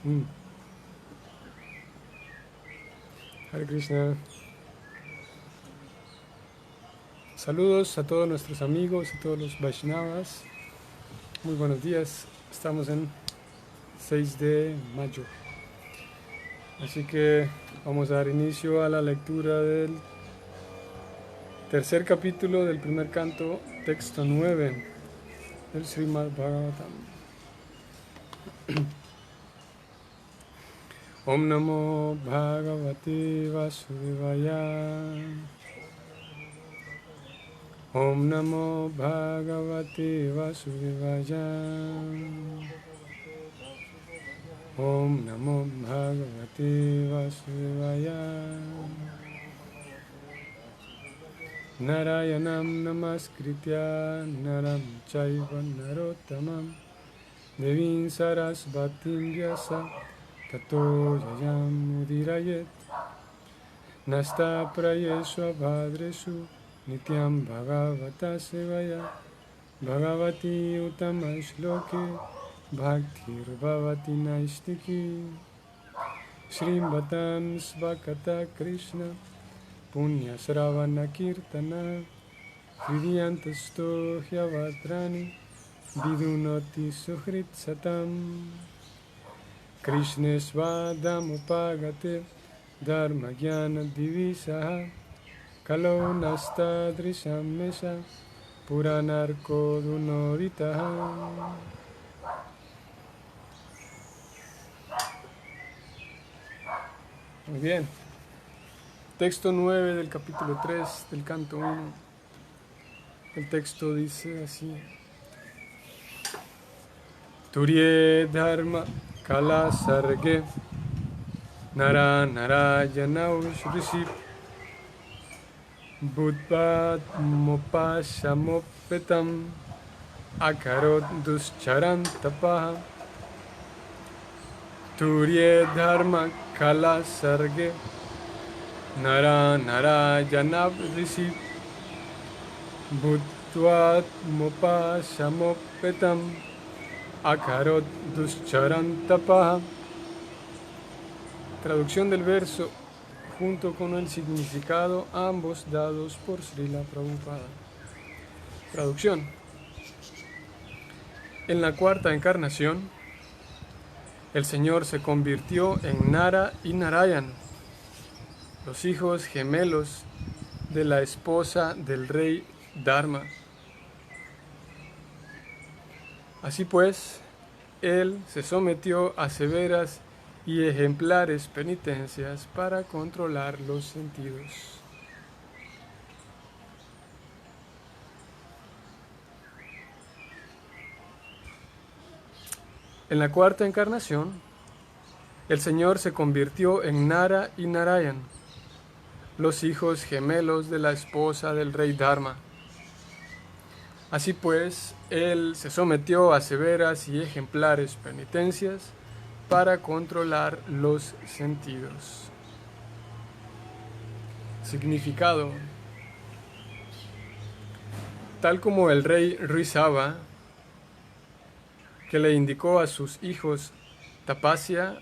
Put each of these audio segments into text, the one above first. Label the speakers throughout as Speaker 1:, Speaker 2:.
Speaker 1: Mm. Hare Krishna. Saludos a todos nuestros amigos y todos los Vaishnavas. Muy buenos días. Estamos en 6 de mayo. Así que vamos a dar inicio a la lectura del tercer capítulo del primer canto, texto 9 del Srimad Bhagavatam. Om Namo Bhagavate Vasudevaya. Om Namo Bhagavate Vasudevaya. Om Namo Bhagavate Vasudevaya. Narayanam Namaskritya Naram Chaiva Narottamam Devim Sarasvatim Vyasa Tato Yayam Udirayet Nasta Prayesu Abhadresu Nityam Bhagavata Sevaya Bhagavati Uttama Shloke Bhaktir Bhavati Naistiki Srimvatam Svakata Krishna Punya Sravana Kirtana Hridyantasto Hyavatrani Vidunoti Suhrit Satam Krishna Svadam Upagate Dharma Jnana Divisaha Kalo Nasta Drisham Mesha Puranarko Dunoritaha. Muy bien. Texto 9 del capítulo 3 del canto 1. El texto dice así: Turye Dharma Kala Sarge Nara Narayanau Shrishi Budvat Mopashamopetam Akarot Duscharan Tapaha. Turye Dharma Kala Sarge Nara Narayana Rishi Bhutvat Mopashamopetam Akarot Duscharan Tapaha. Traducción del verso junto con el significado, ambos dados por Srila Prabhupada. Traducción. En la cuarta encarnación, el Señor se convirtió en Nara y Narayan, los hijos gemelos de la esposa del rey Dharma. Así pues, él se sometió a severas y ejemplares penitencias para controlar los sentidos. En la cuarta encarnación, el Señor se convirtió en Nara y Narayan, los hijos gemelos de la esposa del rey Dharma. Así pues, él se sometió a severas y ejemplares penitencias para controlar los sentidos. Significado: tal como el rey Rishabha, que le indicó a sus hijos tapasya,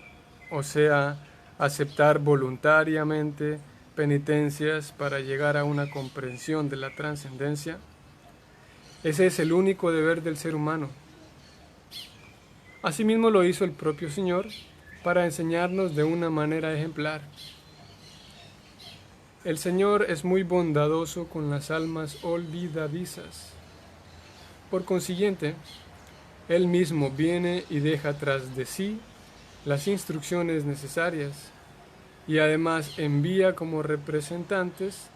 Speaker 1: o sea, aceptar voluntariamente penitencias para llegar a una comprensión de la trascendencia, ese es el único deber del ser humano. Asimismo lo hizo el propio Señor para enseñarnos de una manera ejemplar. El Señor es muy bondadoso con las almas olvidadizas. Por consiguiente, Él mismo viene y deja tras de sí las instrucciones necesarias y además envía como representantes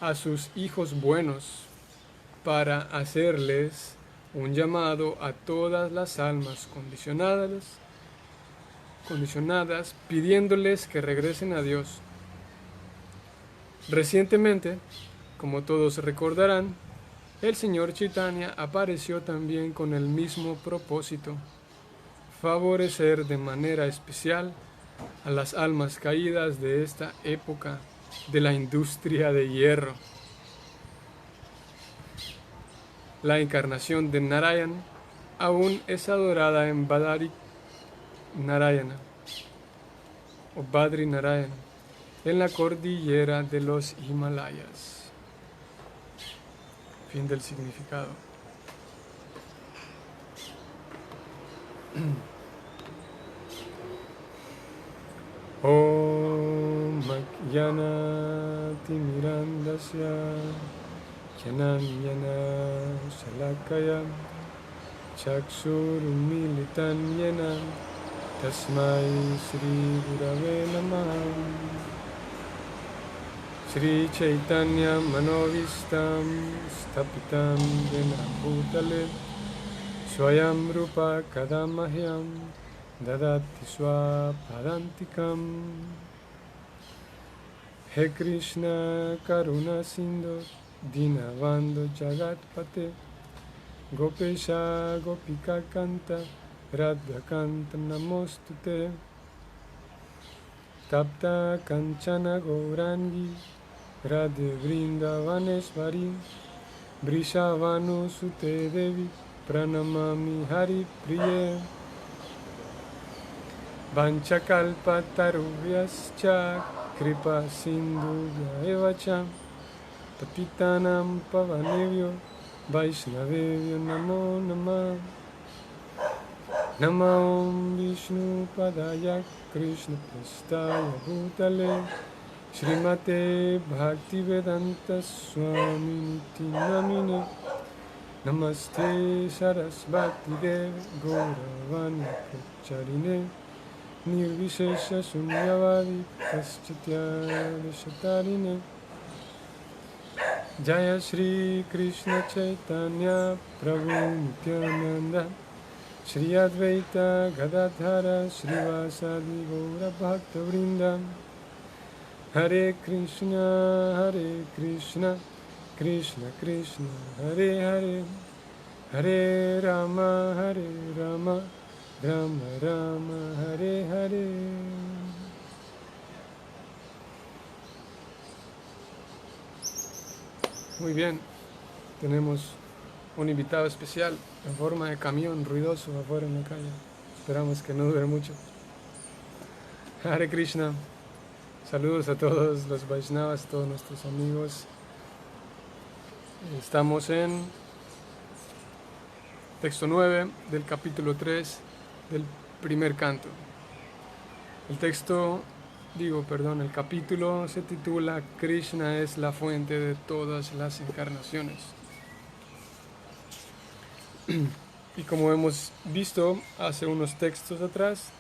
Speaker 1: a sus hijos buenos para hacerles un llamado a todas las almas condicionadas, pidiéndoles que regresen a Dios. Recientemente, como todos recordarán, el Señor Chaitanya apareció también con el mismo propósito: favorecer de manera especial a las almas caídas de esta época de la industria de hierro. La encarnación de Narayan aún es adorada en Badari Narayana, o Badri Narayan, en la cordillera de los Himalayas. Fin del significado. Om Jnana Timirandasya Jnana Shalakaya Chakshurumilitan Yena Tasmai Shri Gurave Namaha. Shri Chaitanya Manovistam Stapitam Jena Bhutale Swayam Rupa Kadamahyam Dadati Swapadantikam. He Krishna Karuna Sindhu Dinavando Jagatpate Gopesha Gopika Kanta Radha Kanta Namostute Tapta Kanchana Gaurangi Radhe Vrindavaneshvari Brishavanu Sute Devi Pranamami Hari Priye Vanchakalpatarubhyascha Kripa Sindhubhya Evacha Patitanam Pavanevyo Vaishnavevyo Namo Namah. Namo Om Vishnu Padaya Krishna Prastaya Bhutale Srimate Bhaktivedanta Swami Niti Namine Namaste Sarasvati Dev Gauravani Pracharine Nirvishesha Sunyavadi Paschatya Vishatarine Jaya Shri Krishna Chaitanya Prabhu Nityananda Shri Advaita Gadadhara Srivasadi Gaura Bhakta Vrinda Hare Krishna Krishna Krishna Hare Hare Hare Rama Rama Rama Hare Hare. Muy bien, tenemos un invitado especial en forma de camión ruidoso afuera en la calle. Esperamos que no dure mucho. Hare Krishna. Saludos a todos los Vaishnavas, todos nuestros amigos. Estamos en texto 9 del capítulo 3 del primer canto. El capítulo se titula Krishna es la fuente de todas las encarnaciones. Y como hemos visto hace unos textos atrás,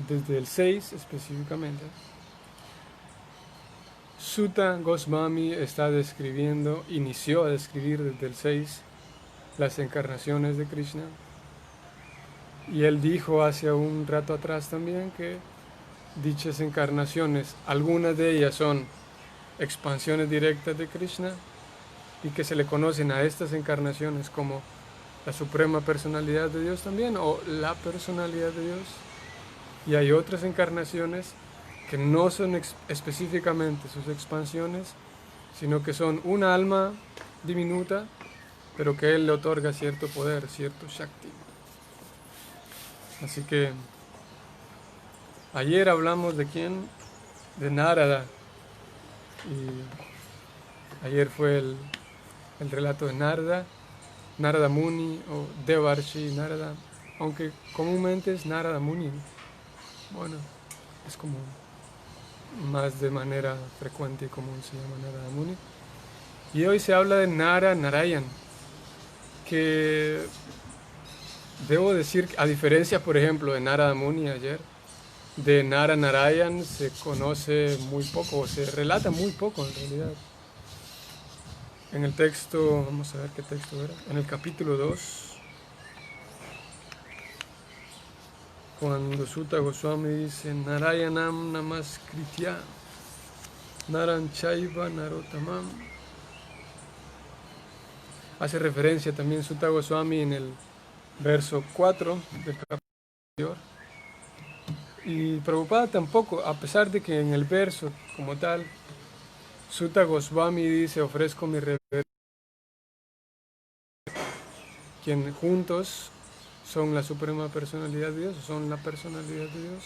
Speaker 1: desde el 6 específicamente, Suta Goswami inició a describir desde el 6 las encarnaciones de Krishna. Y él dijo hace un rato atrás también que dichas encarnaciones, algunas de ellas son expansiones directas de Krishna y que se le conocen a estas encarnaciones como la Suprema Personalidad de Dios también, o la Personalidad de Dios. Y hay otras encarnaciones que no son específicamente sus expansiones, sino que son una alma diminuta, pero que él le otorga cierto poder, cierto Shakti. Así que ayer hablamos de quién, de Narada, y ayer fue el relato de Narada Muni o Devarshi Narada, aunque comúnmente es Narada Muni. Bueno, es como más de manera frecuente y común se llama Narada Muni. Y hoy se habla de Narayan, que debo decir, a diferencia por ejemplo de Narada Muni ayer, de Narayan se conoce muy poco, o se relata muy poco en realidad. En el texto, vamos a ver qué texto era, en el capítulo 2, cuando Suta Goswami dice Narayanam Namaskritya Naranchaiva Narotamam, hace referencia también Suta Goswami en el verso 4 del capítulo anterior. Y Prabhupada tampoco, a pesar de que en el verso como tal Suta Goswami dice ofrezco mi reverencia, quien juntos son la Suprema Personalidad de Dios, son la Personalidad de Dios,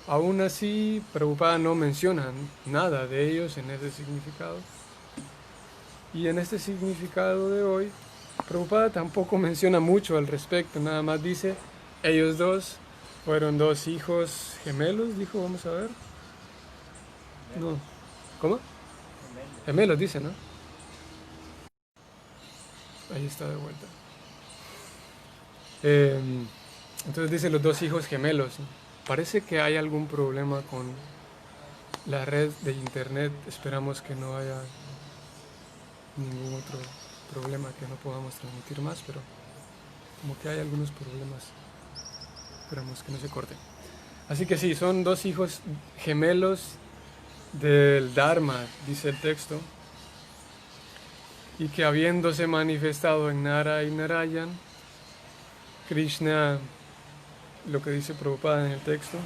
Speaker 1: Aún así, Prabhupada no menciona nada de ellos en ese significado. Y en este significado de hoy, Prabhupada tampoco menciona mucho al respecto, nada más dice, ellos dos fueron dos hijos gemelos, dijo, vamos a ver. No, ¿cómo? Gemelos dice, ¿no? Ahí está de vuelta. Entonces dice los dos hijos gemelos. Parece que hay algún problema con la red de internet. Esperamos que no haya ningún otro problema, que no podamos transmitir más, pero como que hay algunos problemas. Esperamos que no se corte. Así que sí, son dos hijos gemelos del Dharma, dice el texto, y que habiéndose manifestado en Nara y Narayan, Krishna, lo que dice Prabhupada en el texto,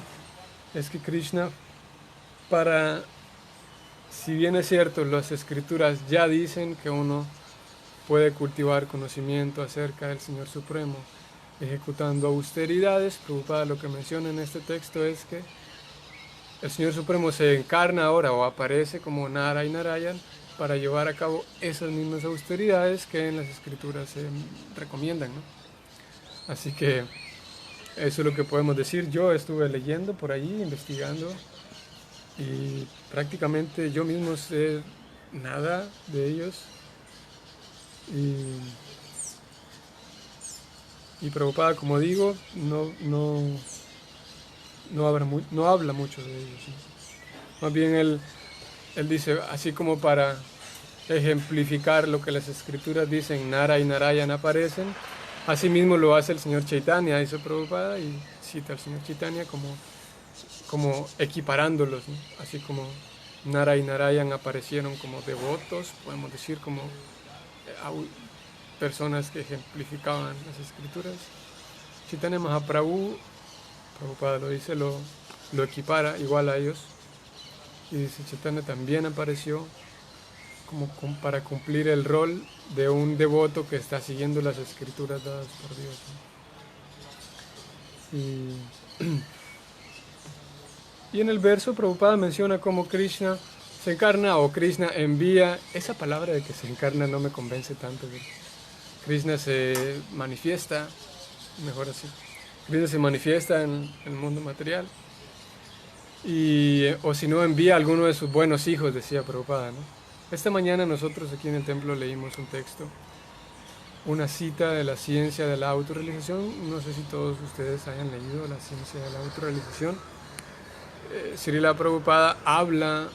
Speaker 1: es que Krishna, si bien es cierto, las escrituras ya dicen que uno puede cultivar conocimiento acerca del Señor Supremo, ejecutando austeridades, Prabhupada lo que menciona en este texto es que el Señor Supremo se encarna ahora o aparece como Nara y Narayan para llevar a cabo esas mismas austeridades que en las escrituras se recomiendan, ¿no? Así que eso es lo que podemos decir. Yo estuve leyendo por allí, investigando, y prácticamente yo mismo sé nada de ellos. Y Prabhupada, como digo, no habla mucho de ellos, ¿sí? Más bien él dice, así como para ejemplificar lo que las escrituras dicen, Nara y Narayan aparecen, así mismo lo hace el señor Chaitanya, dice Prabhupada, y cita al señor Chaitanya como equiparándolos, ¿no? Así como Nara y Narayan aparecieron como devotos, podemos decir como personas que ejemplificaban las escrituras. Chaitanya Mahaprabhu, Prabhupada lo dice, lo equipara igual a ellos. Y dice, Chaitanya también apareció como para cumplir el rol de un devoto que está siguiendo las escrituras dadas por Dios, ¿no? Y en el verso Prabhupada menciona cómo Krishna se encarna o Krishna envía. Esa palabra de que se encarna no me convence tanto. Krishna se manifiesta, mejor así. Krishna se manifiesta en el mundo material. O si no, envía a alguno de sus buenos hijos, decía Prabhupada, ¿no? Esta mañana nosotros aquí en el templo leímos un texto, una cita de la ciencia de la autorrealización. No sé si todos ustedes hayan leído la ciencia de la autorrealización. Srila Prabhupada habla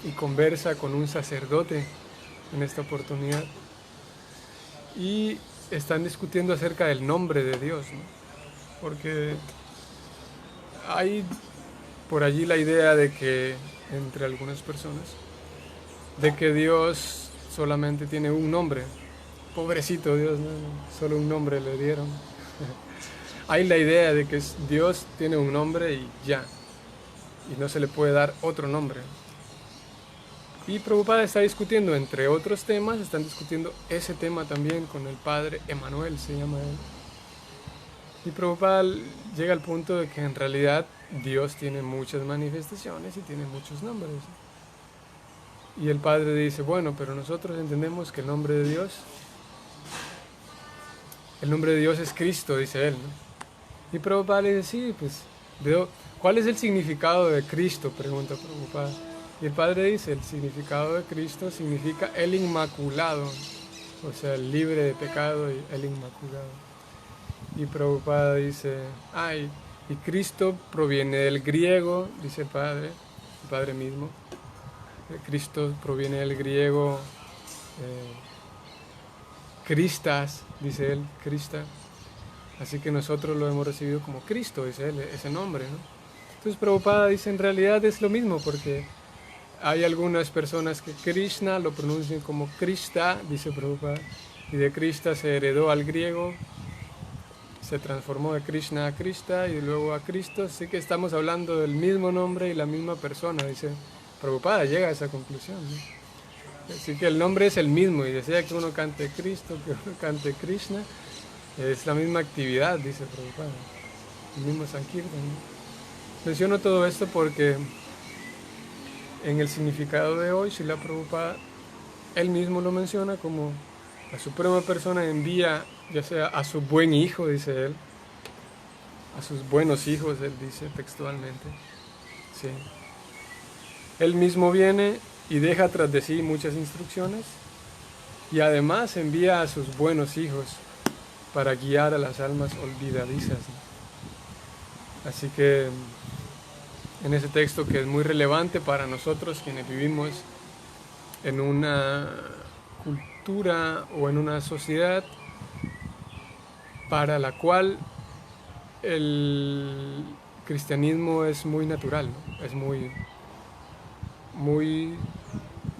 Speaker 1: y conversa con un sacerdote en esta oportunidad y están discutiendo acerca del nombre de Dios, ¿no? Porque hay por allí la idea de que entre algunas personas de que Dios solamente tiene un nombre. Pobrecito Dios, ¿no? Solo un nombre le dieron. Hay la idea de que Dios tiene un nombre y ya, y no se le puede dar otro nombre. Y Prabhupada está discutiendo, entre otros temas, están discutiendo ese tema también con el padre Emanuel, se llama él. Y Prabhupada llega al punto de que en realidad Dios tiene muchas manifestaciones y tiene muchos nombres. Y el padre dice, bueno, pero nosotros entendemos que el nombre de Dios es Cristo, dice él, ¿no? Y Prabhupada le dice, sí, pues, ¿cuál es el significado de Cristo?, pregunta Prabhupada. Y el padre dice, el significado de Cristo significa el Inmaculado, o sea, el libre de pecado y el Inmaculado. Y Prabhupada dice, y Cristo proviene del griego, dice el padre mismo. Cristo proviene del griego Christas, dice él, Krista. Así que nosotros lo hemos recibido como Cristo, dice él, ese nombre, ¿no? Entonces Prabhupada dice, en realidad es lo mismo, porque hay algunas personas que Krishna lo pronuncian como Krista, dice Prabhupada, y de Krista se heredó al griego, se transformó de Krishna a Krista y luego a Cristo, así que estamos hablando del mismo nombre y la misma persona, dice Prabhupada, llega a esa conclusión, ¿no? Así que el nombre es el mismo, y desea que uno cante Cristo, que uno cante Krishna, es la misma actividad, dice Prabhupada, el mismo Sankirtan, ¿no? Menciono todo esto porque en el significado de hoy, Srila Prabhupada, él mismo lo menciona como la Suprema Persona envía ya sea a su buen hijo, dice él, a sus buenos hijos, él dice textualmente. Sí. Él mismo viene y deja tras de sí muchas instrucciones y además envía a sus buenos hijos para guiar a las almas olvidadizas, ¿no? Así que en ese texto, que es muy relevante para nosotros quienes vivimos en una cultura o en una sociedad para la cual el cristianismo es muy natural, ¿no? Es muy,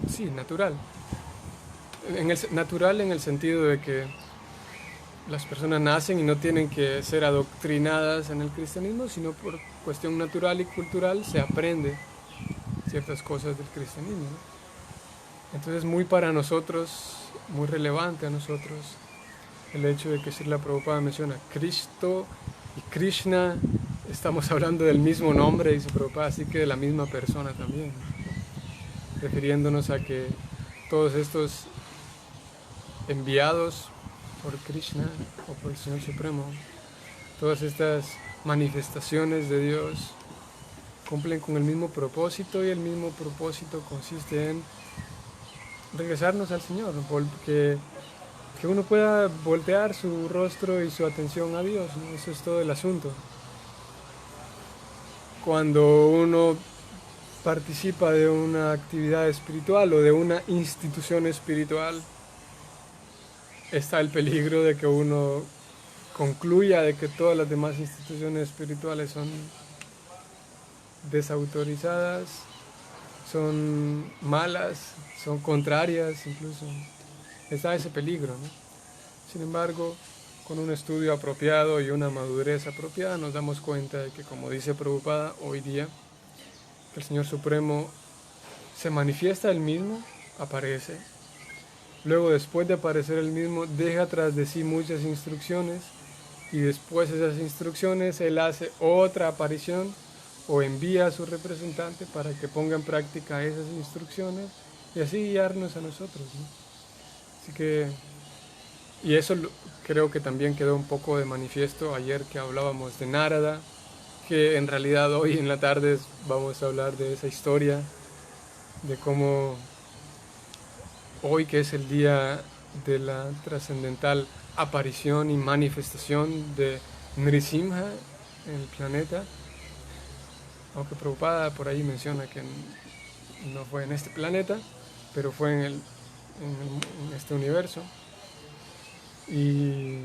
Speaker 1: sí, natural. Natural en el sentido de que las personas nacen y no tienen que ser adoctrinadas en el cristianismo, sino por cuestión natural y cultural se aprende ciertas cosas del cristianismo, ¿no? Entonces muy para nosotros, muy relevante a nosotros, el hecho de que Srila Prabhupada menciona Cristo y Krishna, estamos hablando del mismo nombre, dice Prabhupada, así que de la misma persona también, refiriéndonos a que todos estos enviados por Krishna o por el Señor Supremo, todas estas manifestaciones de Dios cumplen con el mismo propósito, y el mismo propósito consiste en regresarnos al Señor, porque que uno pueda voltear su rostro y su atención a Dios, ¿no? Eso es todo el asunto. Cuando uno participa de una actividad espiritual o de una institución espiritual, está el peligro de que uno concluya de que todas las demás instituciones espirituales son desautorizadas, son malas, son contrarias incluso. Está ese peligro, ¿no? Sin embargo, con un estudio apropiado y una madurez apropiada nos damos cuenta de que, como dice Prabhupada hoy día, el Señor Supremo se manifiesta él mismo, aparece. Luego, después de aparecer él mismo, deja tras de sí muchas instrucciones, y después de esas instrucciones él hace otra aparición o envía a su representante para que ponga en práctica esas instrucciones y así guiarnos a nosotros, ¿no? Así que, y eso creo que también quedó un poco de manifiesto ayer que hablábamos de Narada, que en realidad hoy en la tarde vamos a hablar de esa historia, de cómo hoy, que es el día de la trascendental aparición y manifestación de Nrisimha en el planeta, aunque Prabhupada por ahí menciona que no fue en este planeta, pero fue en este universo. Y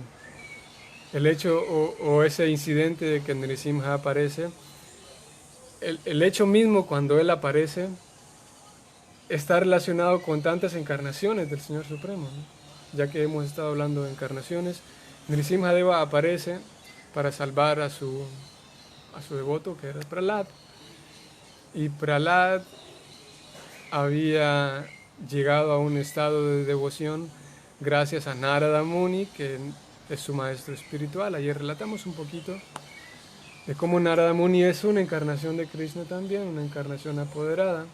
Speaker 1: el hecho o ese incidente de que Nrisimha aparece, el hecho mismo cuando él aparece está relacionado con tantas encarnaciones del Señor Supremo, ¿no? Ya que hemos estado hablando de encarnaciones, Nrisimha Deva aparece para salvar a su devoto, que era Prahlad, y Prahlad había llegado a un estado de devoción gracias a Narada Muni, que es su maestro espiritual. Ayer relatamos un poquito de cómo Narada Muni es una encarnación de Krishna también, una encarnación apoderada.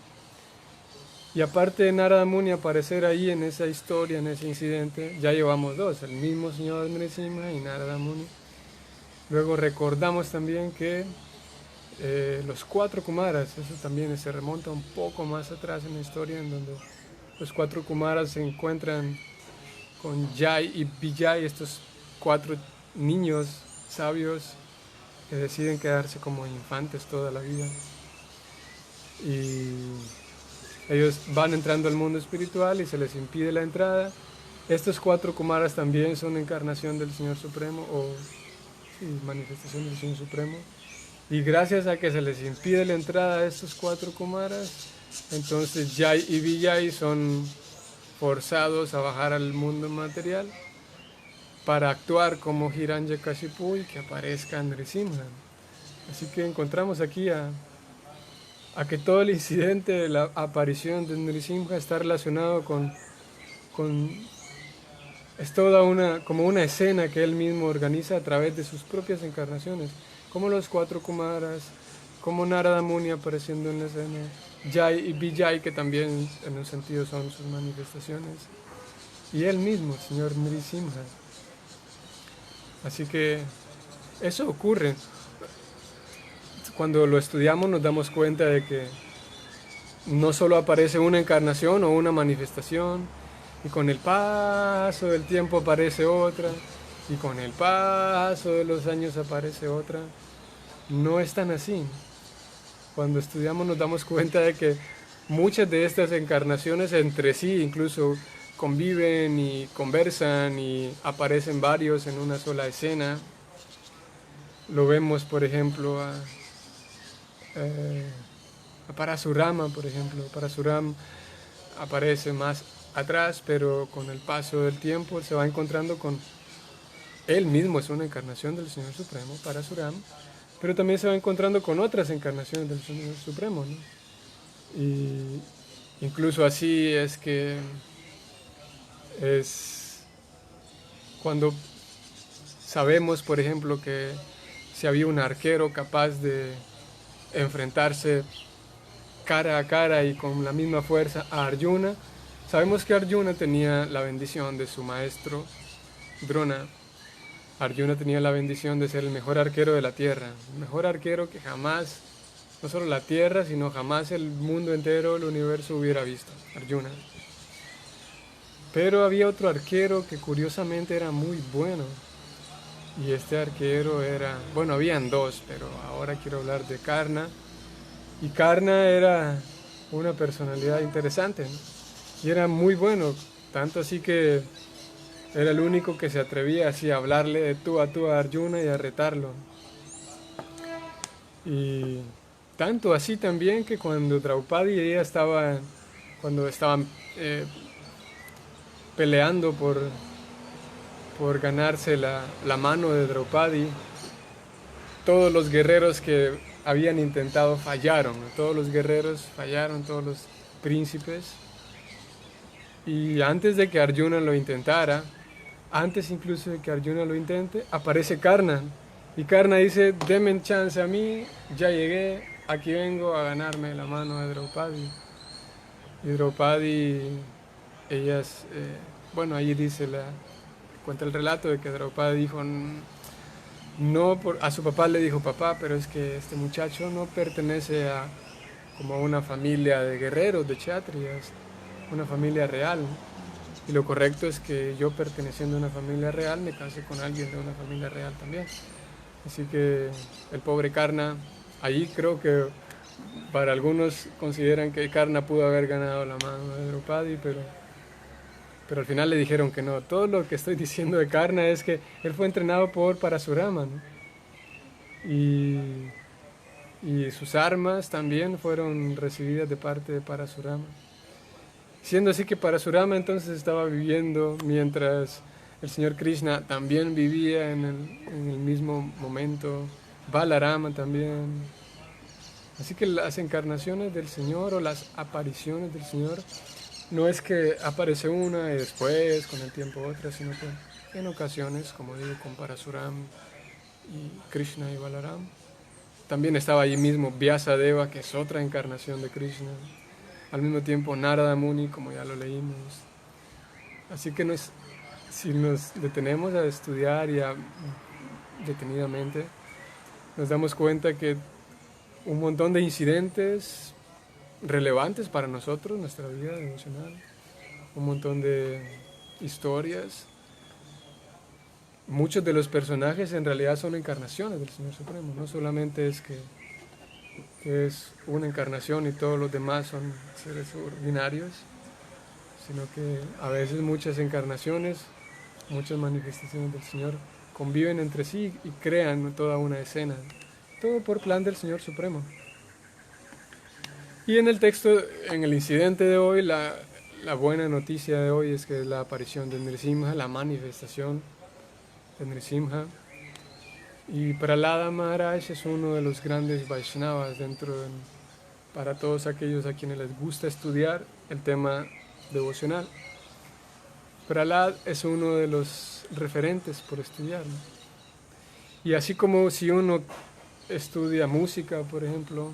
Speaker 1: Y aparte de Narada Muni aparecer ahí en esa historia, en ese incidente, ya llevamos dos, el mismo señor Nrisimha y Narada Muni. Luego recordamos también que los 4 Kumaras, eso también se remonta un poco más atrás en la historia, en donde los 4 Kumaras se encuentran con Jai y Vijay, estos 4 niños sabios que deciden quedarse como infantes toda la vida. Y ellos van entrando al mundo espiritual y se les impide la entrada. Estos 4 Kumaras también son encarnación del Señor Supremo, o sí, manifestación del Señor Supremo. Y gracias a que se les impide la entrada a estos 4 Kumaras, entonces Jai y Vijay son forzados a bajar al mundo material para actuar como Hiranyakashipu y que aparezca Nrisimha. Así que encontramos aquí a que todo el incidente de la aparición de Nrisimha está relacionado con es toda como una escena que él mismo organiza a través de sus propias encarnaciones, como los 4 Kumaras como Narada Muni apareciendo en la escena, Jai y Vijay, que también en un sentido son sus manifestaciones, y él mismo, el señor Nrisimha. Así que eso ocurre. Cuando lo estudiamos nos damos cuenta de que no solo aparece una encarnación o una manifestación, y con el paso del tiempo aparece otra, y con el paso de los años aparece otra. No es tan así. Cuando estudiamos nos damos cuenta de que muchas de estas encarnaciones entre sí incluso conviven y conversan y aparecen varios en una sola escena. Lo vemos, por ejemplo, a Parasurama, por ejemplo. Parasuram aparece más atrás, pero con el paso del tiempo se va encontrando con él mismo. Es una encarnación del Señor Supremo, Parasuram, pero también se va encontrando con otras encarnaciones del Señor Supremo, ¿no? Y incluso así es que es cuando sabemos, por ejemplo, que si había un arquero capaz de enfrentarse cara a cara y con la misma fuerza a Arjuna, sabemos que Arjuna tenía la bendición de su maestro Drona. Arjuna tenía la bendición de ser el mejor arquero de la tierra, el mejor arquero que jamás, no solo la tierra, sino jamás el mundo entero, el universo hubiera visto, Arjuna. Pero había otro arquero que curiosamente era muy bueno, y este arquero era, bueno, habían dos, pero ahora quiero hablar de Karna. Y Karna era una personalidad interesante, ¿no? Y era muy bueno, tanto así que era el único que se atrevía así a hablarle de tú a Arjuna y a retarlo. Y tanto así también que cuando Draupadi ella estaba, cuando estaban peleando por ganarse la mano de Draupadi, todos los guerreros que habían intentado fallaron, ¿no? Todos los guerreros fallaron, todos los príncipes. Y antes de que Arjuna lo intentara, antes incluso de que Arjuna lo intente, aparece Karna. Y Karna dice, denme chance a mí, ya llegué, aquí vengo a ganarme la mano de Draupadi. Y Draupadi, ellas, bueno, allí dice, cuenta el relato de que Draupadi dijo, no, a su papá le dijo, papá, pero es que este muchacho no pertenece a como a una familia de guerreros, de kshatriyas, una familia real. Y lo correcto es que yo, perteneciendo a una familia real, me case con alguien de una familia real también. Así que el pobre Karna, allí creo que para algunos consideran que Karna pudo haber ganado la mano de Draupadi, pero al final le dijeron que no. Todo lo que estoy diciendo de Karna es que él fue entrenado por Parasurama, ¿no? Y sus armas también fueron recibidas de parte de Parasurama. Siendo así que Parasurama entonces estaba viviendo mientras el Señor Krishna también vivía en el mismo momento, Balarama también. Así que las encarnaciones del Señor o las apariciones del Señor no es que aparece una y después con el tiempo otra, sino que en ocasiones, como digo, con Parasuram y Krishna y Balaram. También estaba allí mismo Vyasadeva, que es otra encarnación de Krishna. Al mismo tiempo Narada Muni, como ya lo leímos. Así que si nos detenemos a estudiar detenidamente, nos damos cuenta que un montón de incidentes relevantes para nosotros, nuestra vida devocional, un montón de historias. Muchos de los personajes en realidad son encarnaciones del Señor Supremo. No solamente es que es una encarnación y todos los demás son seres ordinarios, sino que a veces muchas encarnaciones, muchas manifestaciones del Señor conviven entre sí y crean toda una escena. Todo por plan del Señor Supremo. Y en el texto, en el incidente de hoy, la buena noticia de hoy es que es la aparición de Nrisimha, la manifestación de Nrisimha. Y Prahlada Maharaj es uno de los grandes Vaishnavas para todos aquellos a quienes les gusta estudiar el tema devocional. Prahlad es uno de los referentes por estudiar, ¿no? Y así como si uno estudia música, por ejemplo,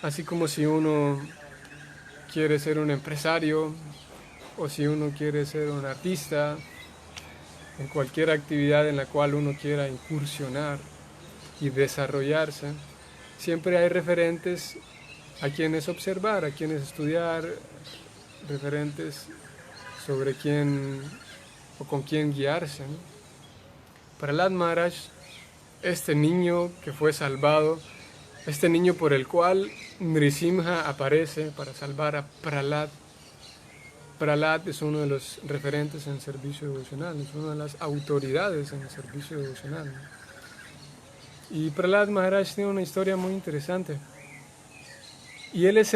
Speaker 1: así como si uno quiere ser un empresario o si uno quiere ser un artista, en cualquier actividad en la cual uno quiera incursionar y desarrollarse, siempre hay referentes a quienes observar, a quienes estudiar, referentes sobre quién o con quién guiarse, ¿no? Prahlad Maharaj, este niño que fue salvado, este niño por el cual Nrisimha aparece para salvar a Prahlad. Prahlad es uno de los referentes en el servicio devocional, es una de las autoridades en el servicio devocional. Y Prahlad Maharaj tiene una historia muy interesante. Y él es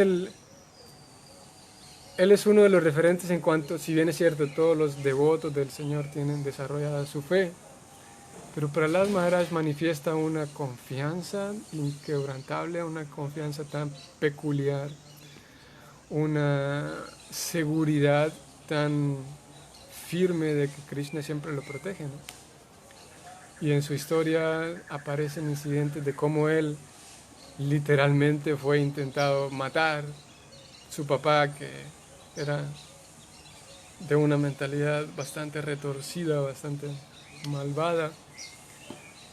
Speaker 1: uno de los referentes en cuanto, si bien es cierto, todos los devotos del Señor tienen desarrollada su fe, pero Prahlad Maharaj manifiesta una confianza inquebrantable, una confianza tan peculiar, una seguridad tan firme de que Krishna siempre lo protege, ¿no? Y en su historia aparecen incidentes de cómo él literalmente fue intentado matar, su papá, que era de una mentalidad bastante retorcida, bastante malvada,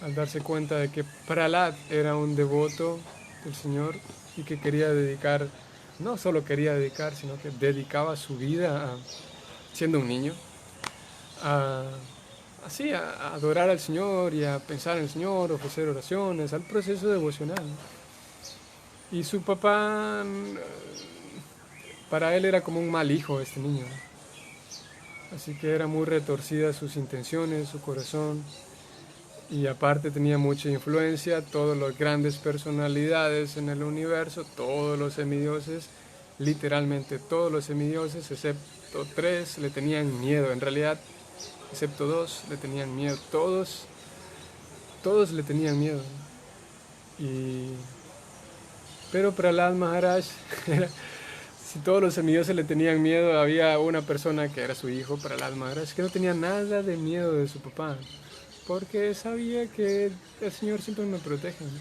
Speaker 1: al darse cuenta de que Prahlad era un devoto del Señor y que quería dedicar, no solo quería dedicar, sino que dedicaba su vida, siendo un niño, a, así, a adorar al Señor y a pensar en el Señor, ofrecer oraciones, al proceso devocional. Y su papá, para él era como un mal hijo este niño, ¿no? Así que era muy retorcida sus intenciones, su corazón. Y aparte tenía mucha influencia, todas las grandes personalidades en el universo, todos los semidioses, literalmente todos los semidioses, excepto 3, le tenían miedo. En realidad, excepto 2, le tenían miedo. Todos le tenían miedo. Pero Prahlad Maharaj, si todos los semidioses le tenían miedo, había una persona que era su hijo, Prahlad Maharaj, que no tenía nada de miedo de su papá, porque sabía que el Señor siempre me protege, ¿no?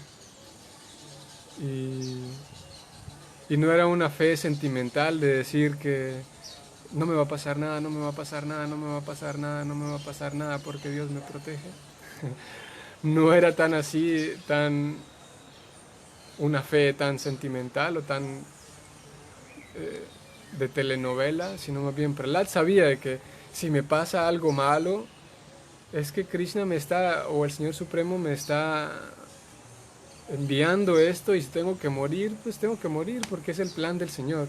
Speaker 1: Y no era una fe sentimental de decir que no me va a pasar nada, no me va a pasar nada, no me va a pasar nada, no me va a pasar nada porque Dios me protege. No era tan así, tan una fe tan sentimental o tan de telenovela, sino más bien Prahlad sabía de que si me pasa algo malo, es que Krishna me está, o el Señor Supremo me está enviando esto, y si tengo que morir, pues tengo que morir porque es el plan del Señor.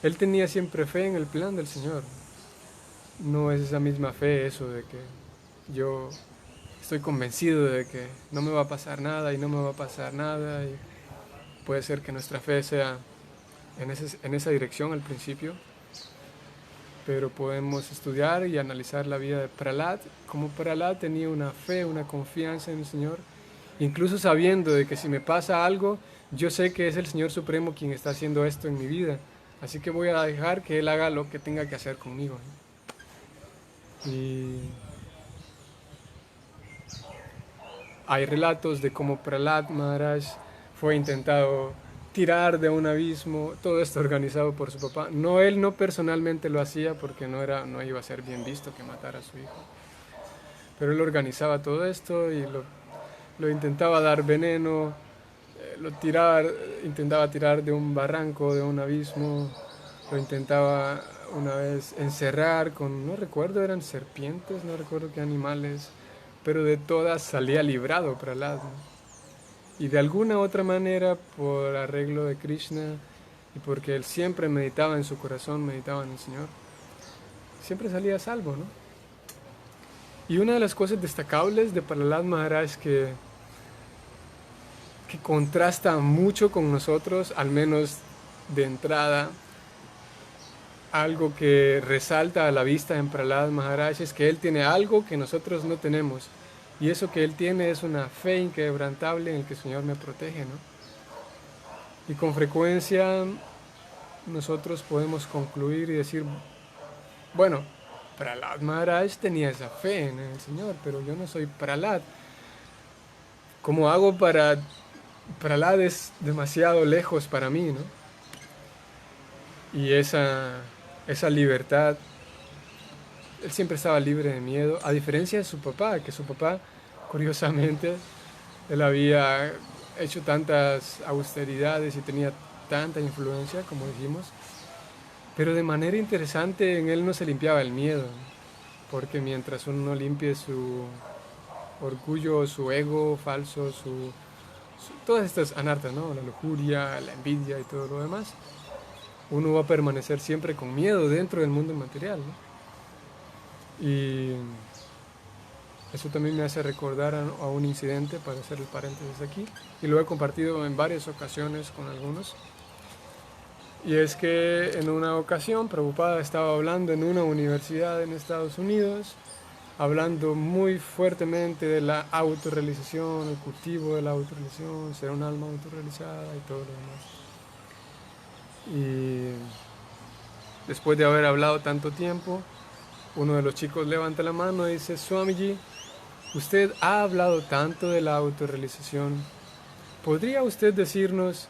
Speaker 1: Él tenía siempre fe en el plan del Señor. No es esa misma fe eso de que yo estoy convencido de que no me va a pasar nada y no me va a pasar nada, y puede ser que nuestra fe sea en esa dirección al principio, pero podemos estudiar y analizar la vida de Prahlad, como Prahlad tenía una fe, una confianza en el Señor, incluso sabiendo de que si me pasa algo, yo sé que es el Señor Supremo quien está haciendo esto en mi vida, así que voy a dejar que Él haga lo que tenga que hacer conmigo. Y hay relatos de cómo Prahlad Maharaj fue intentado tirar de un abismo, todo esto organizado por su papá. No, él no personalmente lo hacía porque no iba a ser bien visto que matara a su hijo. Pero él organizaba todo esto y lo intentaba dar veneno, intentaba tirar de un barranco, de un abismo, lo intentaba una vez encerrar con, no recuerdo, eran serpientes, no recuerdo qué animales, pero de todas salía librado Prahlad, ¿no? Y de alguna otra manera, por arreglo de Krishna y porque él siempre meditaba en su corazón, meditaba en el Señor, siempre salía a salvo, ¿no? Y una de las cosas destacables de Prahlad Maharaj que contrasta mucho con nosotros, al menos de entrada, algo que resalta a la vista en Prahlad Maharaj es que él tiene algo que nosotros no tenemos. Y eso que él tiene es una fe inquebrantable en el que el Señor me protege, ¿no? Y con frecuencia nosotros podemos concluir y decir, bueno, Prahlad Maharaj tenía esa fe en el Señor, pero yo no soy Prahlad. ¿Cómo hago para Prahlad es demasiado lejos para mí, ¿no? Y esa libertad, él siempre estaba libre de miedo, a diferencia de su papá, que su papá, curiosamente, él había hecho tantas austeridades y tenía tanta influencia, como dijimos, pero de manera interesante en él no se limpiaba el miedo, porque mientras uno no limpie su orgullo, su ego falso, todas estas anartas, ¿no? La lujuria, la envidia y todo lo demás, uno va a permanecer siempre con miedo dentro del mundo material, ¿no? Y eso también me hace recordar a un incidente, para hacer el paréntesis aquí, y lo he compartido en varias ocasiones con algunos. Y es que en una ocasión Prabhupada estaba hablando en una universidad en Estados Unidos, hablando muy fuertemente de la autorrealización, el cultivo de la autorrealización, ser un alma autorrealizada y todo lo demás. Y después de haber hablado tanto tiempo, uno de los chicos levanta la mano y dice: Swamiji, usted ha hablado tanto de la autorrealización, ¿podría usted decirnos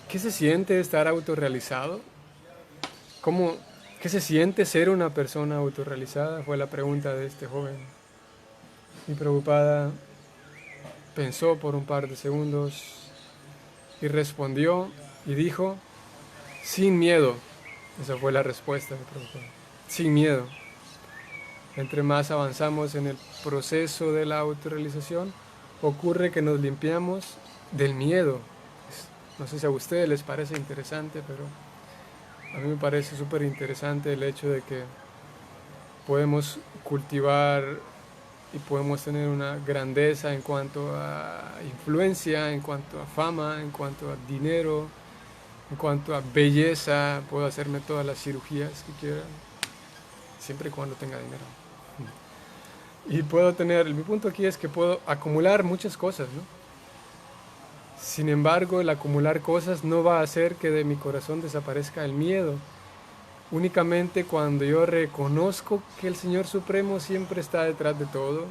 Speaker 1: qué se siente estar autorrealizado? ¿Qué se siente ser una persona autorrealizada? Fue la pregunta de este joven. Y Prabhupada pensó por un par de segundos y respondió y dijo: sin miedo. Esa fue la respuesta de Prabhupada. Sin miedo. Entre más avanzamos en el proceso de la autorrealización, ocurre que nos limpiamos del miedo. No sé si a ustedes les parece interesante, pero a mí me parece súper interesante el hecho de que podemos cultivar y podemos tener una grandeza en cuanto a influencia, en cuanto a fama, en cuanto a dinero, en cuanto a belleza. Puedo hacerme todas las cirugías que quiera, siempre y cuando tenga dinero. Y puedo tener, mi punto aquí es que puedo acumular muchas cosas, ¿no? Sin embargo, el acumular cosas no va a hacer que de mi corazón desaparezca el miedo. Únicamente cuando yo reconozco que el Señor Supremo siempre está detrás de todo,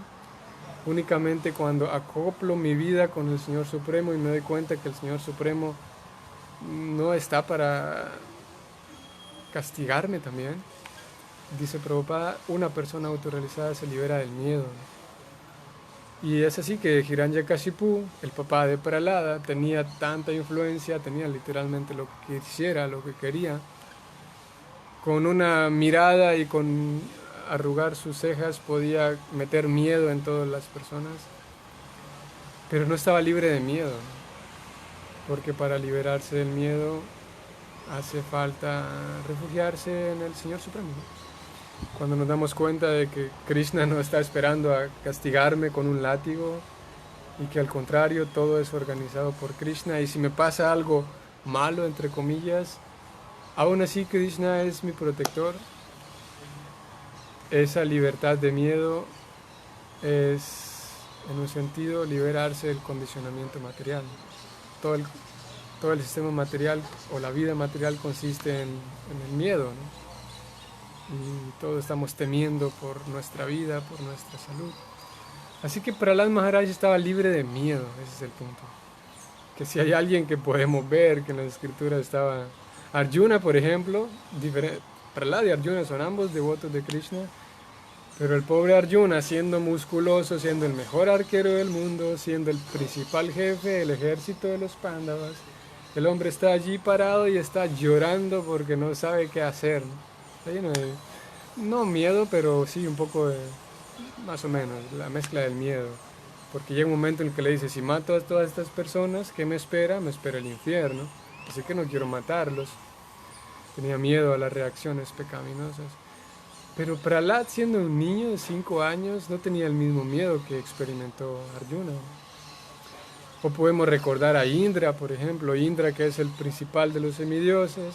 Speaker 1: únicamente cuando acoplo mi vida con el Señor Supremo y me doy cuenta que el Señor Supremo no está para castigarme también, dice Prabhupada, una persona autorrealizada se libera del miedo. Y es así que Hiranyakashipu, el papá de Prahlada, tenía tanta influencia, tenía literalmente lo que quisiera, lo que quería. Con una mirada y con arrugar sus cejas podía meter miedo en todas las personas, pero no estaba libre de miedo, porque para liberarse del miedo hace falta refugiarse en el Señor Supremo. Cuando nos damos cuenta de que Krishna no está esperando a castigarme con un látigo y que al contrario todo es organizado por Krishna, y si me pasa algo malo, entre comillas, aún así Krishna es mi protector, esa libertad de miedo es, en un sentido, liberarse del condicionamiento material. Todo el sistema material o la vida material consiste en el miedo, ¿no? Y todos estamos temiendo por nuestra vida, por nuestra salud. Así que Prahlad Maharaj estaba libre de miedo, ese es el punto. Que si hay alguien que podemos ver que en las escrituras estaba Arjuna, por ejemplo, Prahlad y Arjuna son ambos devotos de Krishna, pero el pobre Arjuna, siendo musculoso, siendo el mejor arquero del mundo, siendo el principal jefe del ejército de los Pándavas, el hombre está allí parado y está llorando porque no sabe qué hacer, ¿no? Está lleno de, no miedo, pero sí un poco de, más o menos, la mezcla del miedo. Porque llega un momento en el que le dice: si mato a todas estas personas, ¿qué me espera? Me espera el infierno. Así que no quiero matarlos. Tenía miedo a las reacciones pecaminosas. Pero Prahlad, siendo un niño de 5 años, no tenía el mismo miedo que experimentó Arjuna. O podemos recordar a Indra, por ejemplo. Indra, que es el principal de los semidioses.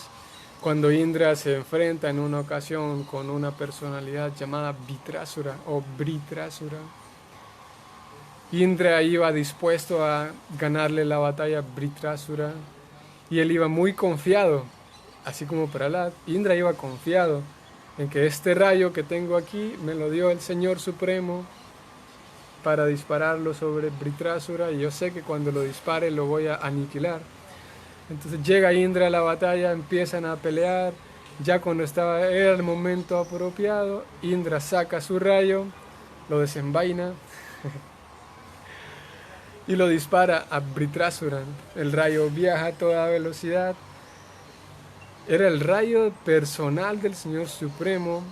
Speaker 1: Cuando Indra se enfrenta en una ocasión con una personalidad llamada Vitrasura o Britrasura, Indra iba dispuesto a ganarle la batalla a Britrasura y él iba muy confiado, así como Prahlad. Indra iba confiado en que este rayo que tengo aquí me lo dio el Señor Supremo para dispararlo sobre Vritrasura y yo sé que cuando lo dispare lo voy a aniquilar. Entonces llega Indra a la batalla, empiezan a pelear, ya cuando era el momento apropiado, Indra saca su rayo, lo desenvaina y lo dispara a Vritrasura. El rayo viaja a toda velocidad. Era el rayo personal del Señor Supremo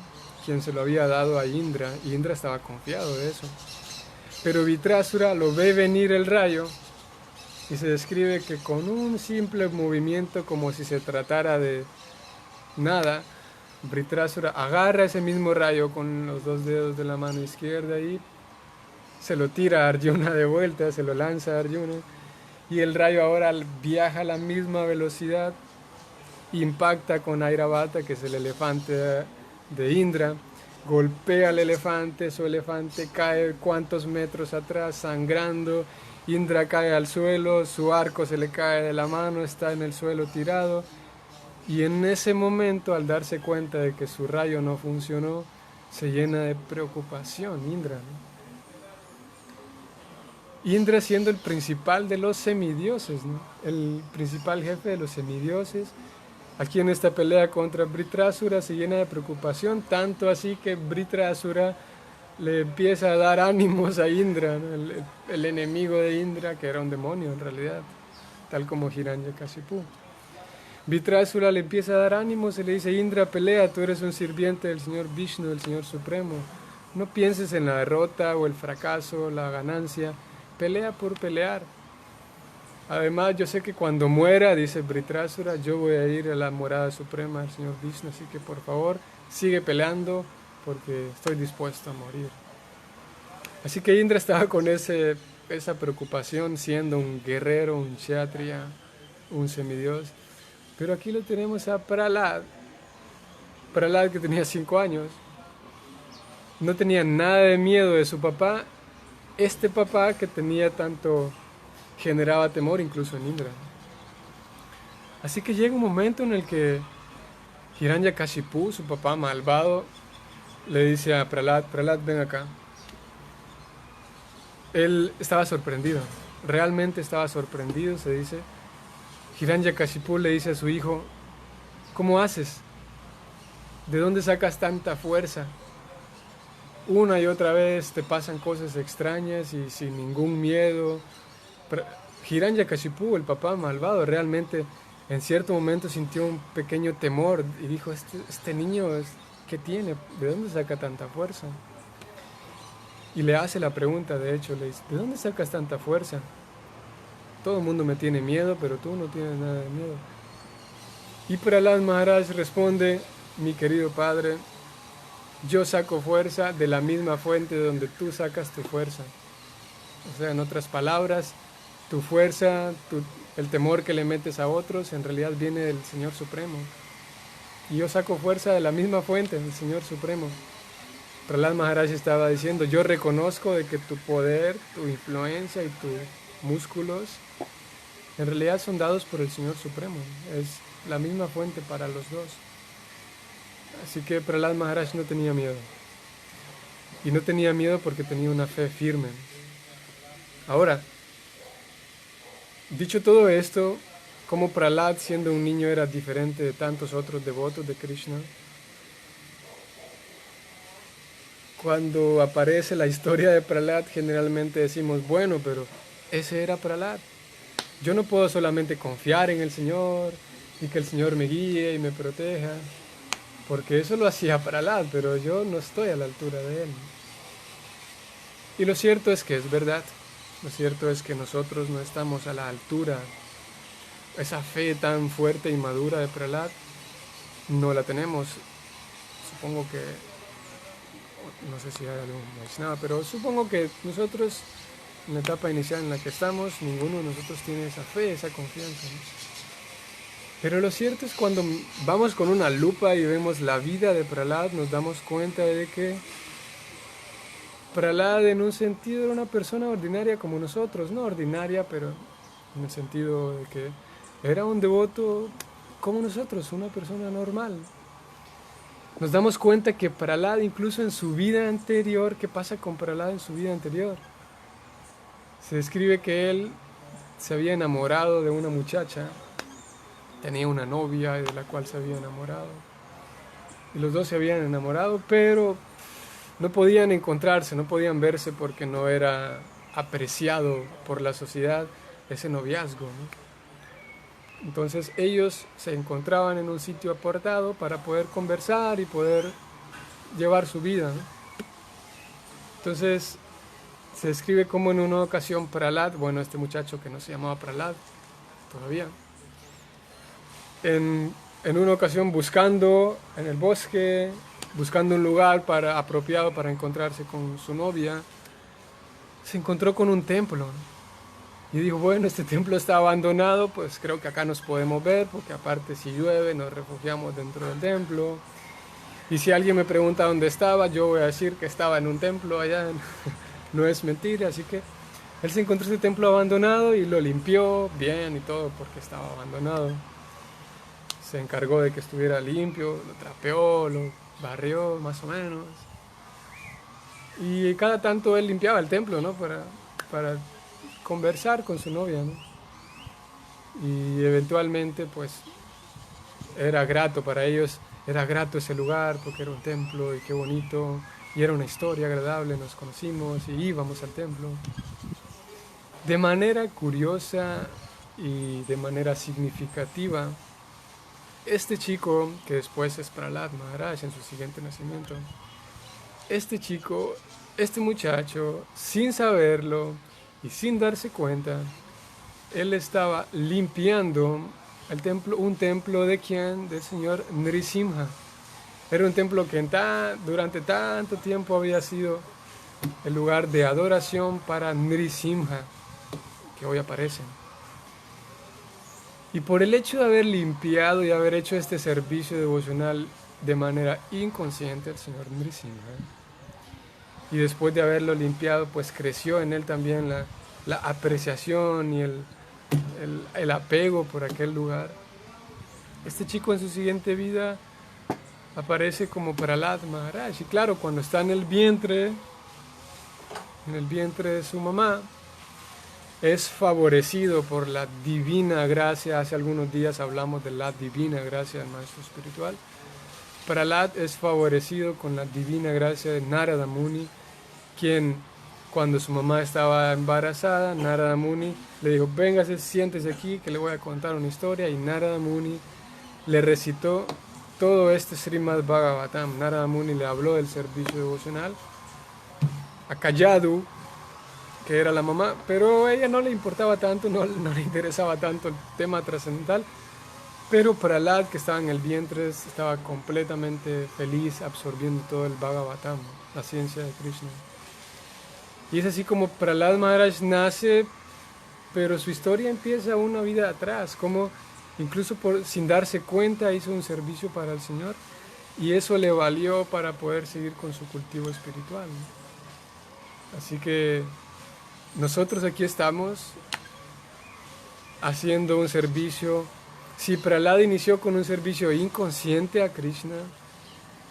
Speaker 1: quien se lo había dado a Indra, y Indra estaba confiado de eso. Pero Vritrasura lo ve venir el rayo y se describe que con un simple movimiento, como si se tratara de nada, Vritrasura agarra ese mismo rayo con los dos dedos de la mano izquierda y se lo tira a Arjuna de vuelta, se lo lanza a Arjuna, y el rayo ahora viaja a la misma velocidad, impacta con Airavata, que es el elefante de Indra, golpea al elefante, su elefante cae cuantos metros atrás sangrando, Indra cae al suelo, su arco se le cae de la mano, está en el suelo tirado, y en ese momento, al darse cuenta de que su rayo no funcionó, se llena de preocupación Indra, ¿no? Indra siendo el principal de los semidioses, ¿no? El principal jefe de los semidioses. Aquí en esta pelea contra Vritrasura se llena de preocupación, tanto así que Vritrasura le empieza a dar ánimos a Indra, ¿no? El enemigo de Indra, que era un demonio en realidad, tal como Hiranyakashipu. Vritrasura le empieza a dar ánimos y le dice: Indra, pelea, tú eres un sirviente del Señor Vishnu, del Señor Supremo. No pienses en la derrota o el fracaso, la ganancia, pelea por pelear. Además, yo sé que cuando muera, dice Vritrasura, yo voy a ir a la morada suprema del Señor Vishnu, así que por favor, sigue peleando porque estoy dispuesto a morir. Así que Indra estaba con esa preocupación, siendo un guerrero, un kshatriya, un semidios. Pero aquí lo tenemos a Prahlad. Prahlad, que tenía 5 años, no tenía nada de miedo de su papá. Este papá que generaba temor incluso en Indra. Así que llega un momento en el que Hiranyakashipu, su papá malvado, le dice a Prahlad: Prahlad, ven acá. Él estaba sorprendido, realmente estaba sorprendido, se dice. Hiranyakashipu le dice a su hijo: ¿cómo haces? ¿De dónde sacas tanta fuerza? Una y otra vez te pasan cosas extrañas y sin ningún miedo. Hiranyakashipu, el papá malvado, realmente en cierto momento sintió un pequeño temor y dijo: este niño, ¿qué tiene? ¿De dónde saca tanta fuerza? Y le hace la pregunta, de hecho, le dice: ¿de dónde sacas tanta fuerza? Todo el mundo me tiene miedo, pero tú no tienes nada de miedo. Y Prahlad Maharaj responde: mi querido padre, yo saco fuerza de la misma fuente de donde tú sacas tu fuerza. O sea, en otras palabras, tu fuerza, el temor que le metes a otros, en realidad viene del Señor Supremo. Y yo saco fuerza de la misma fuente, del Señor Supremo. Prahlad Maharaj estaba diciendo: yo reconozco de que tu poder, tu influencia y tus músculos en realidad son dados por el Señor Supremo. Es la misma fuente para los dos. Así que Prahlad Maharaj no tenía miedo. Y no tenía miedo porque tenía una fe firme. Ahora, dicho todo esto, como Prahlad siendo un niño era diferente de tantos otros devotos de Krishna, cuando aparece la historia de Prahlad generalmente decimos: bueno, pero ese era Prahlad. Yo no puedo solamente confiar en el Señor y que el Señor me guíe y me proteja, porque eso lo hacía Prahlad, pero yo no estoy a la altura de él. Y lo cierto es que es verdad. Lo cierto es que nosotros no estamos a la altura. Esa fe tan fuerte y madura de Prahlad no la tenemos. Supongo que, no sé si hay algún Vaishnava, pero supongo que nosotros, en la etapa inicial en la que estamos, ninguno de nosotros tiene esa fe, esa confianza, ¿no? Pero lo cierto es cuando vamos con una lupa y vemos la vida de Prahlad, nos damos cuenta de que Prahlad en un sentido era una persona ordinaria como nosotros, no ordinaria, pero en el sentido de que era un devoto como nosotros, una persona normal. Nos damos cuenta que Prahlad, incluso en su vida anterior, ¿qué pasa con Prahlad en su vida anterior? Se describe que él se había enamorado de una muchacha, tenía una novia de la cual se había enamorado, y los dos se habían enamorado, pero no podían encontrarse, no podían verse porque no era apreciado por la sociedad ese noviazgo, ¿no? Entonces ellos se encontraban en un sitio apartado para poder conversar y poder llevar su vida, ¿no? Entonces se describe como en una ocasión Prahlad, bueno, este muchacho que no se llamaba Prahlad todavía, en una ocasión buscando en el bosque, buscando un lugar apropiado para encontrarse con su novia, se encontró con un templo, ¿no? Y dijo, bueno, este templo está abandonado, pues creo que acá nos podemos ver, porque aparte si llueve nos refugiamos dentro del templo. Y si alguien me pregunta dónde estaba, yo voy a decir que estaba en un templo allá, no es mentira. Así que él se encontró este templo abandonado y lo limpió bien y todo, porque estaba abandonado. Se encargó de que estuviera limpio, lo trapeó, lo barrió más o menos. Y cada tanto él limpiaba el templo, ¿no? Para conversar con su novia, ¿no? Y eventualmente pues era grato para ellos, era grato ese lugar porque era un templo y qué bonito, y era una historia agradable, nos conocimos y íbamos al templo. De manera curiosa y de manera significativa, este chico, que después es Prahlad Maharaj en su siguiente nacimiento, este chico, este muchacho, sin saberlo y sin darse cuenta, él estaba limpiando el templo, un templo de quién, del señor Nrisimha. Era un templo que durante tanto tiempo había sido el lugar de adoración para Nrisimha, que hoy aparece. Y por el hecho de haber limpiado y haber hecho este servicio devocional de manera inconsciente al señor Nrisimha, y después de haberlo limpiado, pues creció en él también la apreciación y el apego por aquel lugar. Este chico en su siguiente vida aparece como Prahlad Maharaj. Y claro, cuando está en el vientre de su mamá, es favorecido por la divina gracia. Hace algunos días hablamos de la divina gracia del maestro espiritual. Prahlad es favorecido con la divina gracia de Narada Muni, quien cuando su mamá estaba embarazada, Narada Muni le dijo, véngase, siéntese aquí que le voy a contar una historia, y Narada Muni le recitó todo este Srimad Bhagavatam. Narada Muni le habló del servicio devocional a Kayadu, que era la mamá, pero a ella no le importaba tanto, no le interesaba tanto el tema trascendental, pero Prahlad, que estaba en el vientre, estaba completamente feliz absorbiendo todo el Bhagavatam, la ciencia de Krishna. Y es así como Prahlad Maharaj nace, pero su historia empieza una vida atrás, como incluso sin darse cuenta hizo un servicio para el Señor, y eso le valió para poder seguir con su cultivo espiritual. Así que nosotros aquí estamos haciendo un servicio. Si Prahlad inició con un servicio inconsciente a Krishna,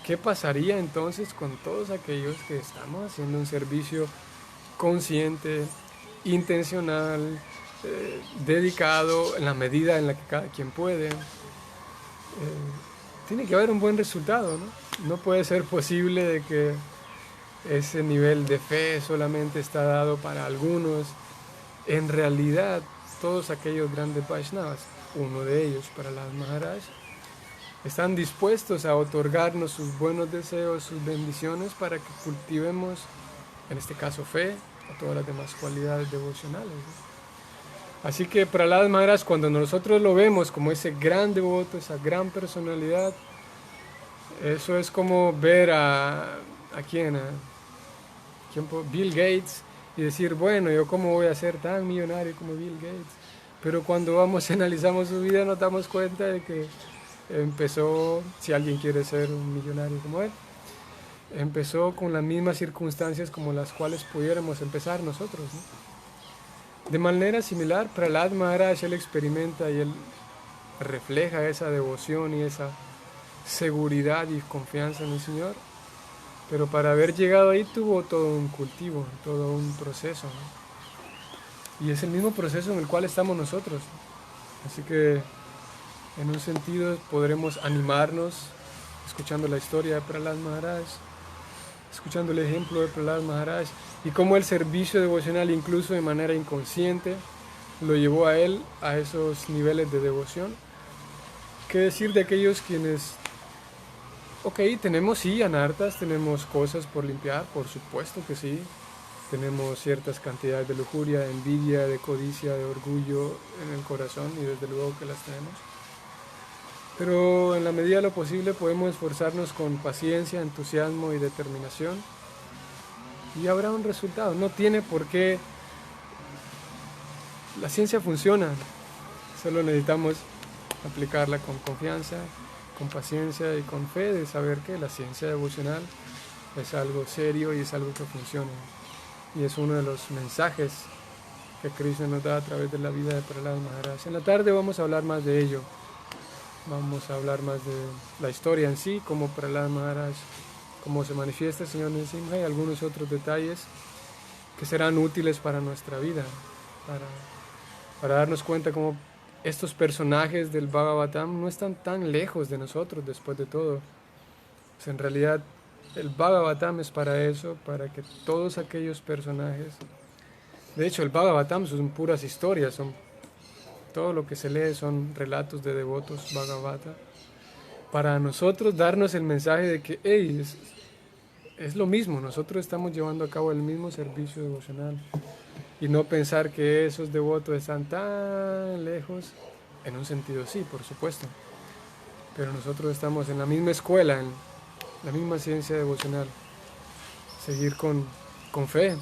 Speaker 1: ¿qué pasaría entonces con todos aquellos que estamos haciendo un servicio consciente, intencional, dedicado en la medida en la que cada quien puede? Tiene que haber un buen resultado, ¿no? No puede ser posible de que ese nivel de fe solamente está dado para algunos. En realidad, todos aquellos grandes Vaishnavas, uno de ellos, Prahlad Maharaj, están dispuestos a otorgarnos sus buenos deseos, sus bendiciones, para que cultivemos, en este caso, fe o todas las demás cualidades devocionales, ¿no? Así que Prahlad Maharaj, cuando nosotros lo vemos como ese gran devoto, esa gran personalidad, eso es como ver a Bill Gates, y decir, bueno, yo cómo voy a ser tan millonario como Bill Gates. Pero cuando vamos y analizamos su vida, nos damos cuenta de que empezó, si alguien quiere ser un millonario como él, empezó con las mismas circunstancias como las cuales pudiéramos empezar nosotros, ¿no? De manera similar, Prahlad Maharaj, él experimenta y él refleja esa devoción y esa seguridad y confianza en el Señor, pero para haber llegado ahí tuvo todo un cultivo, todo un proceso, ¿no? Y es el mismo proceso en el cual estamos nosotros. Así que en un sentido podremos animarnos escuchando la historia de Prahlad Maharaj, escuchando el ejemplo de Prahlad Maharaj y cómo el servicio devocional, incluso de manera inconsciente, lo llevó a él a esos niveles de devoción. ¿Qué decir de aquellos quienes, ok, tenemos sí anartas, tenemos cosas por limpiar, por supuesto que sí, tenemos ciertas cantidades de lujuria, de envidia, de codicia, de orgullo en el corazón y desde luego que las tenemos. Pero en la medida de lo posible podemos esforzarnos con paciencia, entusiasmo y determinación y habrá un resultado. No tiene por qué. La ciencia funciona, solo necesitamos aplicarla con confianza, con paciencia y con fe de saber que la ciencia devocional es algo serio y es algo que funciona. Y es uno de los mensajes que Krishna nos da a través de la vida de Prahlad Maharaj. En la tarde vamos a hablar más de ello. Vamos a hablar más de la historia en sí, cómo Prahlad Maharaj, cómo se manifiesta el Señor Nrsimha y algunos otros detalles que serán útiles para nuestra vida, para darnos cuenta cómo estos personajes del Bhagavatam no están tan lejos de nosotros después de todo. Pues en realidad el Bhagavatam es para eso, para que todos aquellos personajes, de hecho el Bhagavatam son puras historias, todo lo que se lee son relatos de devotos Bhagavata, para nosotros darnos el mensaje de que hey, es lo mismo, nosotros estamos llevando a cabo el mismo servicio devocional y no pensar que esos devotos están tan lejos, en un sentido sí, por supuesto, pero nosotros estamos en la misma escuela, en la misma ciencia devocional, seguir con fe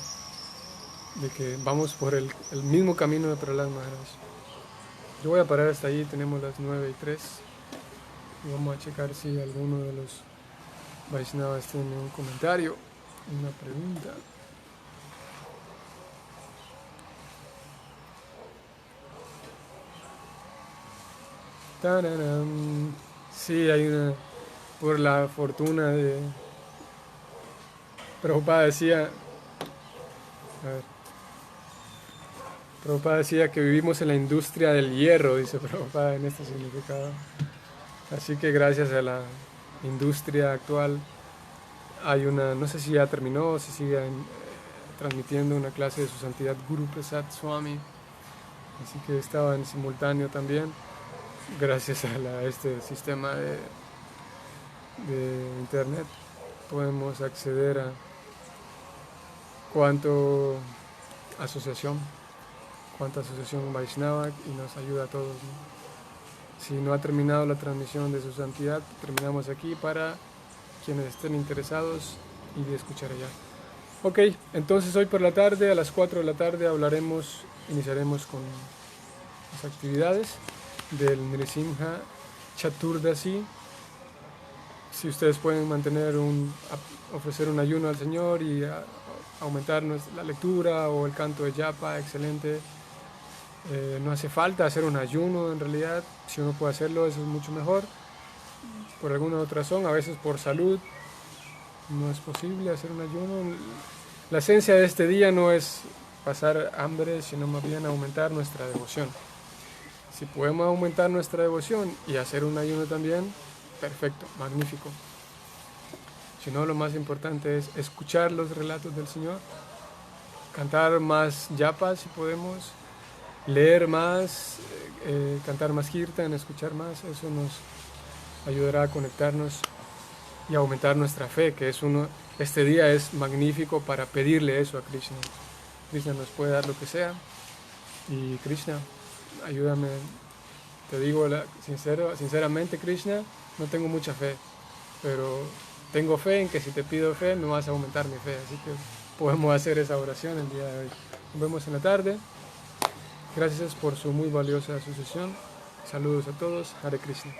Speaker 1: de que vamos por el mismo camino de Prahlad Maharaj. Yo voy a parar hasta allí, tenemos las 9:03 y vamos a checar si alguno de los Vaishnavas tiene un comentario, una pregunta. ¡Tararán! Sí, hay una, por la fortuna de Prabhupada decía, a ver, Prabhupada decía que vivimos en la industria del hierro, dice Prabhupada en este significado. Así que gracias a la industria actual hay una, no sé si ya terminó o si sigue transmitiendo una clase de su santidad Guru Prasad Swami. Así que estaba en simultáneo también, gracias a este sistema de internet. Podemos acceder a cuánta asociación Vaishnava y nos ayuda a todos, ¿no? Si no ha terminado la transmisión de su santidad, terminamos aquí para quienes estén interesados y de escuchar allá. Ok, entonces hoy por la tarde, a las 4 de la tarde, iniciaremos con las actividades del Nrsimha Chaturdasi. Si ustedes pueden ofrecer un ayuno al Señor y aumentar la lectura o el canto de japa, excelente. No hace falta hacer un ayuno en realidad, si uno puede hacerlo eso es mucho mejor. Por alguna otra razón, a veces por salud, no es posible hacer un ayuno. La esencia de este día no es pasar hambre, sino más bien aumentar nuestra devoción. Si podemos aumentar nuestra devoción y hacer un ayuno también, perfecto, magnífico. Si no, lo más importante es escuchar los relatos del Señor, cantar más yapas si podemos, leer más, cantar más kirtan, escuchar más. Eso nos ayudará a conectarnos y a aumentar nuestra fe, que este día es magnífico para pedirle eso a Krishna. Krishna nos puede dar lo que sea y Krishna, ayúdame. Te digo sinceramente, Krishna, no tengo mucha fe, pero tengo fe en que si te pido fe me vas a aumentar mi fe, así que podemos hacer esa oración el día de hoy. Nos vemos en la tarde. Gracias por su muy valiosa asociación. Saludos a todos. Hare Krishna.